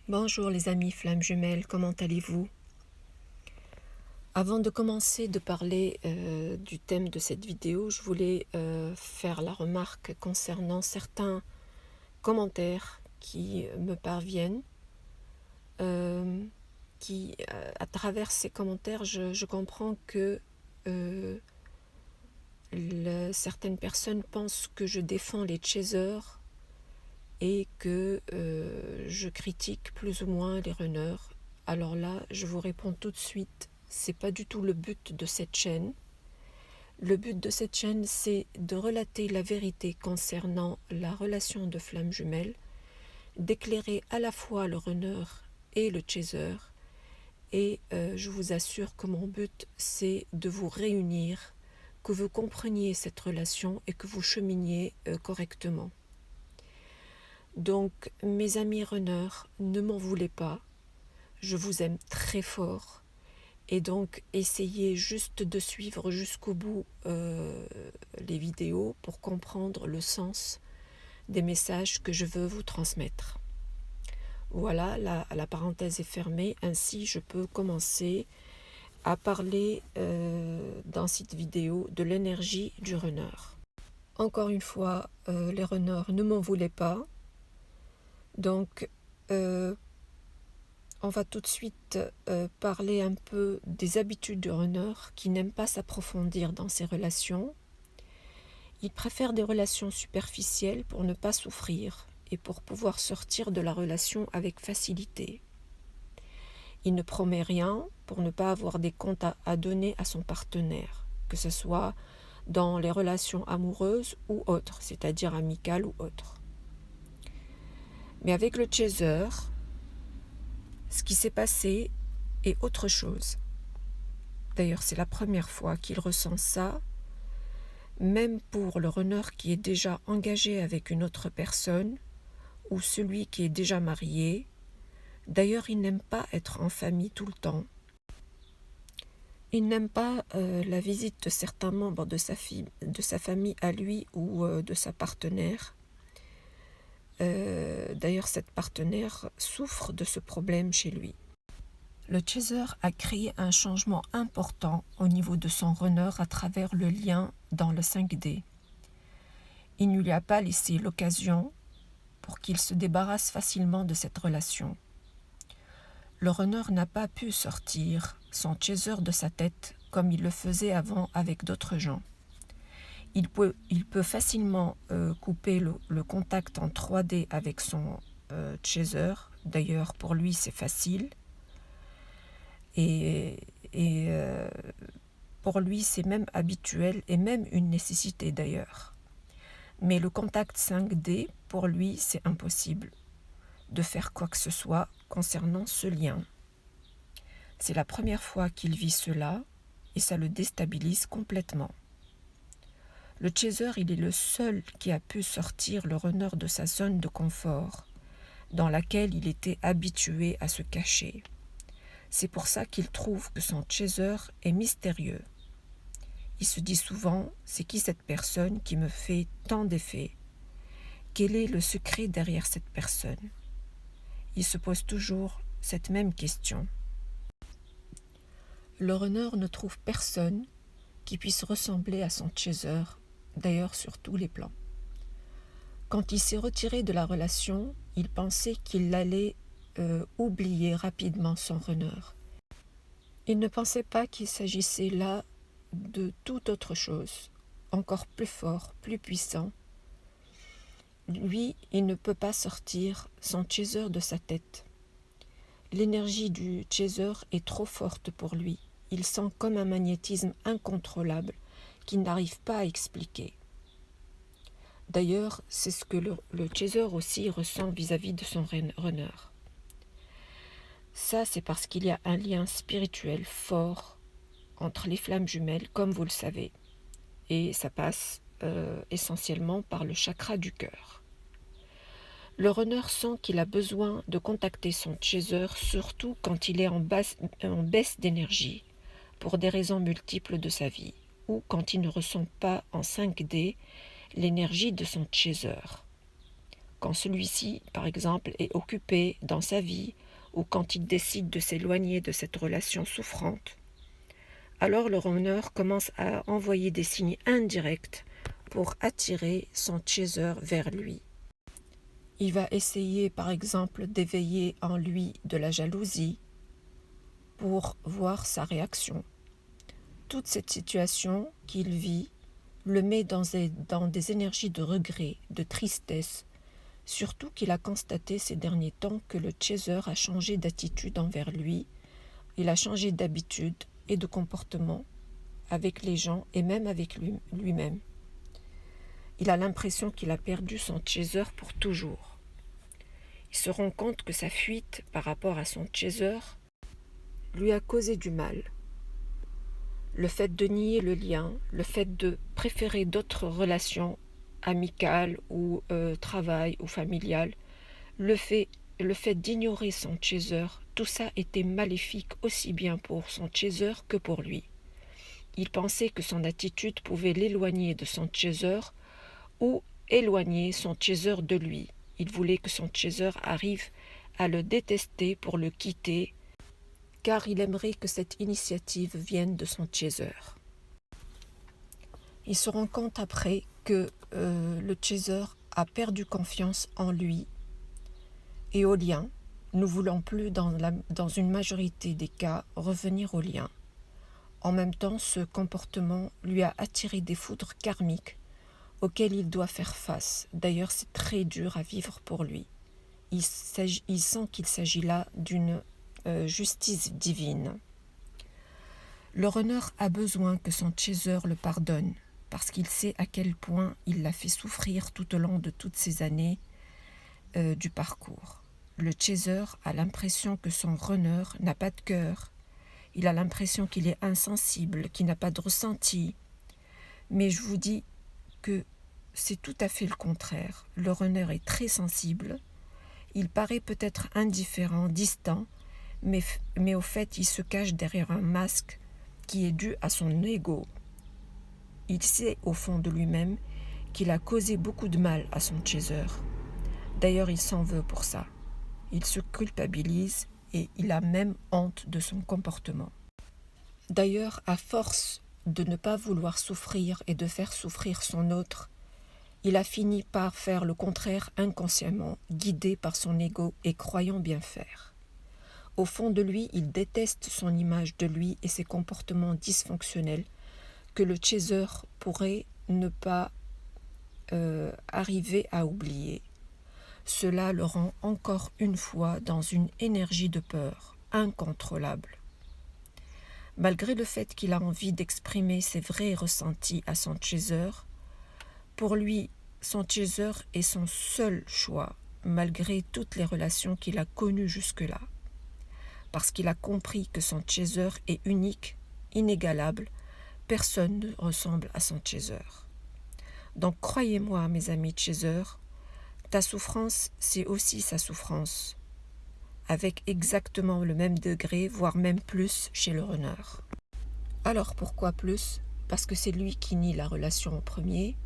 Bonjour les amis flammes jumelles, comment allez-vous? Avant de commencer de parler du thème de cette vidéo, je voulais faire la remarque concernant certains commentaires qui me parviennent, à travers ces commentaires, je comprends que certaines personnes pensent que je défends les chasers et que je critique plus ou moins les runners. Alors là, je vous réponds tout de suite, c'est pas du tout le but de cette chaîne. Le but de cette chaîne, c'est de relater la vérité concernant la relation de flammes jumelles, d'éclairer à la fois le runner et le chaser, et je vous assure que mon but, c'est de vous réunir, que vous compreniez cette relation et que vous cheminiez correctement. Donc, mes amis runners, ne m'en voulez pas, je vous aime très fort, et donc essayez juste de suivre jusqu'au bout les vidéos pour comprendre le sens des messages que je veux vous transmettre. Voilà, la parenthèse est fermée, ainsi je peux commencer à parler dans cette vidéo de l'énergie du runner. Encore une fois, les runners, ne m'en voulez pas. Donc, on va tout de suite parler un peu des habitudes du runner qui n'aime pas s'approfondir dans ses relations. Il préfère des relations superficielles pour ne pas souffrir et pour pouvoir sortir de la relation avec facilité. Il ne promet rien pour ne pas avoir des comptes à donner à son partenaire, que ce soit dans les relations amoureuses ou autres, c'est-à-dire amicales ou autres. Mais avec le chaser, ce qui s'est passé est autre chose. D'ailleurs, c'est la première fois qu'il ressent ça, même pour le runner qui est déjà engagé avec une autre personne ou celui qui est déjà marié. D'ailleurs, il n'aime pas être en famille tout le temps. Il n'aime pas la visite de certains membres de sa famille à lui ou de sa partenaire. D'ailleurs, cette partenaire souffre de ce problème chez lui. Le chaser a créé un changement important au niveau de son runner à travers le lien dans le 5D. Il ne lui a pas laissé l'occasion pour qu'il se débarrasse facilement de cette relation. Le runner n'a pas pu sortir son chaser de sa tête comme il le faisait avant avec d'autres gens. Il peut facilement couper le contact en 3D avec son chaser. D'ailleurs, pour lui, c'est facile. Et pour lui, c'est même habituel et même une nécessité d'ailleurs. Mais le contact 5D, pour lui, c'est impossible de faire quoi que ce soit concernant ce lien. C'est la première fois qu'il vit cela et ça le déstabilise complètement. Le chaser, il est le seul qui a pu sortir le runner de sa zone de confort, dans laquelle il était habitué à se cacher. C'est pour ça qu'il trouve que son chaser est mystérieux. Il se dit souvent, c'est qui cette personne qui me fait tant d'effets? Quel est le secret derrière cette personne? Il se pose toujours cette même question. Le runner ne trouve personne qui puisse ressembler à son chaser, d'ailleurs sur tous les plans. Quand il s'est retiré de la relation, il pensait qu'il allait oublier rapidement son runner. Il ne pensait pas qu'il s'agissait là de toute autre chose, encore plus fort, plus puissant. Lui, il ne peut pas sortir son chaser de sa tête. L'énergie du chaser est trop forte pour lui. Il sent comme un magnétisme incontrôlable qu'il n'arrive pas à expliquer. D'ailleurs, c'est ce que le chaser aussi ressent vis-à-vis de son runner. Ça, c'est parce qu'il y a un lien spirituel fort entre les flammes jumelles, comme vous le savez. Et ça passe essentiellement par le chakra du cœur. Le runner sent qu'il a besoin de contacter son chaser, surtout quand il est en baisse d'énergie, pour des raisons multiples de sa vie, ou quand il ne ressent pas en 5D l'énergie de son chaser. quand celui-ci, par exemple, est occupé dans sa vie ou quand il décide de s'éloigner de cette relation souffrante, alors le runner commence à envoyer des signes indirects pour attirer son chaser vers lui. Il va essayer par exemple d'éveiller en lui de la jalousie pour voir sa réaction. Toute cette situation qu'il vit le met dans des énergies de regret, de tristesse, surtout qu'il a constaté ces derniers temps que le chaser a changé d'attitude envers lui, il a changé d'habitude et de comportement avec les gens et même avec lui-même. Il a l'impression qu'il a perdu son chaser pour toujours. Il se rend compte que sa fuite par rapport à son chaser lui a causé du mal. Le fait de nier le lien, le fait de préférer d'autres relations amicales ou travail ou familiales, le fait d'ignorer son chaser, tout ça était maléfique aussi bien pour son chaser que pour lui. Il pensait que son attitude pouvait l'éloigner de son chaser ou éloigner son chaser de lui. Il voulait que son chaser arrive à le détester pour le quitter, car il aimerait que cette initiative vienne de son chaser. Il se rend compte après que le chaser a perdu confiance en lui et au lien. Nous voulons plus, dans une majorité des cas, revenir au lien. En même temps, ce comportement lui a attiré des foudres karmiques auxquelles il doit faire face. D'ailleurs, c'est très dur à vivre pour lui. Il sent qu'il s'agit là d'une justice divine. Le runner a besoin que son chaser le pardonne, parce qu'il sait à quel point il l'a fait souffrir tout au long de toutes ces années du parcours. Le chaser a l'impression que son runner n'a pas de cœur. Il a l'impression qu'il est insensible, qu'il n'a pas de ressenti. Mais je vous dis que c'est tout à fait le contraire. Le runner est très sensible. Il paraît peut-être indifférent, distant, mais au fait, il se cache derrière un masque qui est dû à son ego. Il sait au fond de lui-même qu'il a causé beaucoup de mal à son chaser. D'ailleurs, il s'en veut pour ça. Il se culpabilise et il a même honte de son comportement. D'ailleurs, à force de ne pas vouloir souffrir et de faire souffrir son autre, il a fini par faire le contraire inconsciemment, guidé par son ego et croyant bien faire. Au fond de lui, il déteste son image de lui et ses comportements dysfonctionnels que le chaser pourrait ne pas arriver à oublier. Cela le rend encore une fois dans une énergie de peur incontrôlable. Malgré le fait qu'il a envie d'exprimer ses vrais ressentis à son chaser, pour lui, son chaser est son seul choix, malgré toutes les relations qu'il a connues jusque-là. Parce qu'il a compris que son chaser est unique, inégalable, personne ne ressemble à son chaser. Donc croyez-moi, mes amis chasers, ta souffrance, c'est aussi sa souffrance, avec exactement le même degré, voire même plus chez le runner. Alors pourquoi plus ? Parce que c'est lui qui nie la relation en premier,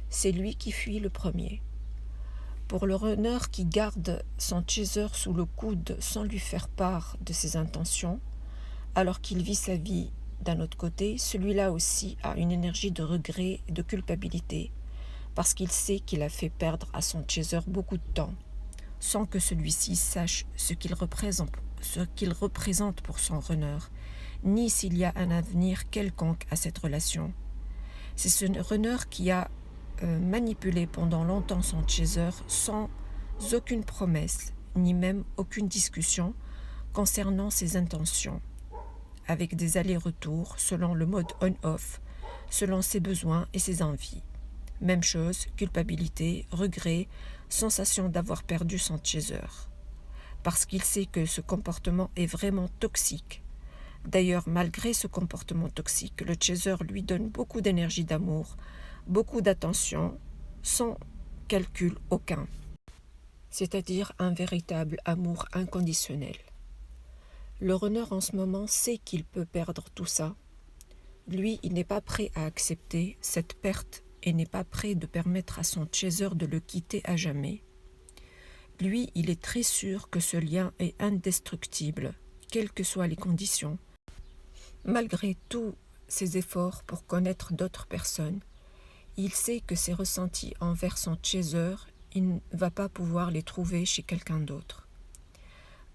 c'est lui qui fuit le premier. Pour le runner qui garde son chaser sous le coude sans lui faire part de ses intentions, alors qu'il vit sa vie d'un autre côté, celui-là aussi a une énergie de regret et de culpabilité, parce qu'il sait qu'il a fait perdre à son chaser beaucoup de temps, sans que celui-ci sache ce qu'il représente pour son runner, ni s'il y a un avenir quelconque à cette relation. C'est ce runner qui a manipulé pendant longtemps son chaser sans aucune promesse, ni même aucune discussion concernant ses intentions, avec des allers-retours selon le mode on-off, selon ses besoins et ses envies. Même chose, culpabilité, regret, sensation d'avoir perdu son chaser. Parce qu'il sait que ce comportement est vraiment toxique. D'ailleurs, malgré ce comportement toxique, le chaser lui donne beaucoup d'énergie d'amour, beaucoup d'attention, sans calcul aucun. C'est-à-dire un véritable amour inconditionnel. Le runner en ce moment sait qu'il peut perdre tout ça. Lui, il n'est pas prêt à accepter cette perte et n'est pas prêt de permettre à son chaser de le quitter à jamais. Lui, il est très sûr que ce lien est indestructible, quelles que soient les conditions. Malgré tous ses efforts pour connaître d'autres personnes, il sait que ses ressentis envers son chaser, il ne va pas pouvoir les trouver chez quelqu'un d'autre.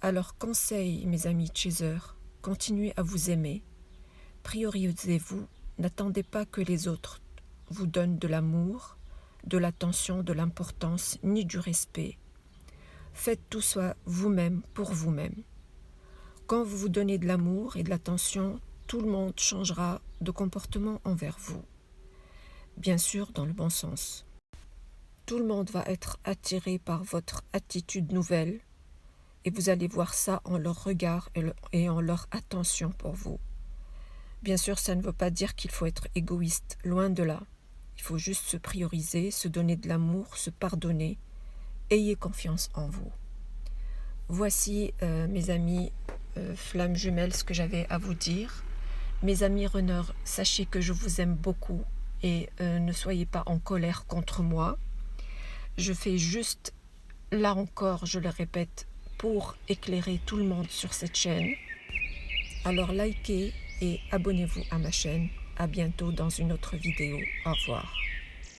Alors conseil, mes amis chasers, continuez à vous aimer, priorisez-vous, n'attendez pas que les autres vous donnent de l'amour, de l'attention, de l'importance, ni du respect. Faites tout ça vous-même pour vous-même. Quand vous vous donnez de l'amour et de l'attention, tout le monde changera de comportement envers vous. Bien sûr, dans le bon sens. Tout le monde va être attiré par votre attitude nouvelle et vous allez voir ça en leur regard et en leur attention pour vous. Bien sûr, ça ne veut pas dire qu'il faut être égoïste, loin de là. Il faut juste se prioriser, se donner de l'amour, se pardonner. Ayez confiance en vous. Voici, mes amis flammes jumelles, ce que j'avais à vous dire. Mes amis runners, sachez que je vous aime beaucoup et ne soyez pas en colère contre moi. Je fais juste, là encore, je le répète, pour éclairer tout le monde sur cette chaîne. Alors likez et abonnez-vous à ma chaîne. À bientôt dans une autre vidéo. Au revoir.